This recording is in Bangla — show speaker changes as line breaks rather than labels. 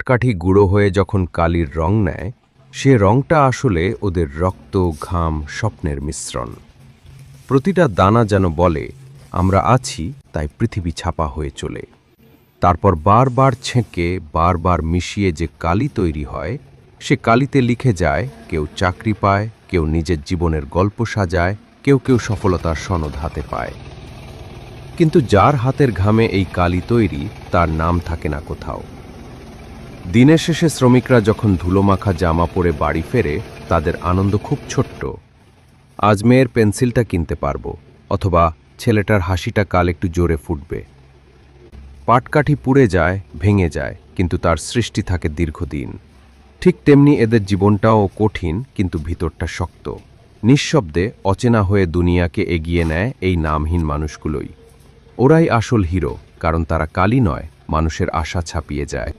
পাটকাঠি গুঁড়ো হয়ে যখন কালির রং নেয়, সে রংটা আসলে ওদের রক্ত, ঘাম, স্বপ্নের মিশ্রণ। প্রতিটা দানা যেন বলে, আমরা আছি, তাই পৃথিবী ছাপা হয়ে চলে। তারপর বারবার ছেঁকে, বারবার মিশিয়ে যে কালি তৈরি হয়, সে কালিতে লিখে যায়, কেউ চাকরি পায়, কেউ নিজের জীবনের গল্প সাজায়, কেউ কেউ সফলতার সনদ হাতে পায়। কিন্তু যার হাতের ঘামে এই কালি তৈরি, তার নাম থাকে না কোথাও। দিনের শেষে শ্রমিকরা যখন ধুলোমাখা জামা পরে বাড়ি ফেরে, তাদের আনন্দ খুব ছোট্ট। আজ মেয়ের পেন্সিলটা কিনতে পারবো, অথবা ছেলেটার হাসিটা কাল একটু জোরে ফুটবে। পাটকাঠি পুড়ে যায়, ভেঙে যায়, কিন্তু তার সৃষ্টি থাকে দীর্ঘদিন। ঠিক তেমনি এদের জীবনটাও কঠিন, কিন্তু ভিতরটা শক্ত। নিঃশব্দে অচেনা হয়ে দুনিয়াকে এগিয়ে নেয় এই নামহীন মানুষগুলোই। ওরাই আসল হিরো, কারণ তারা কালি নয়, মানুষের আশা ছাপিয়ে যায়।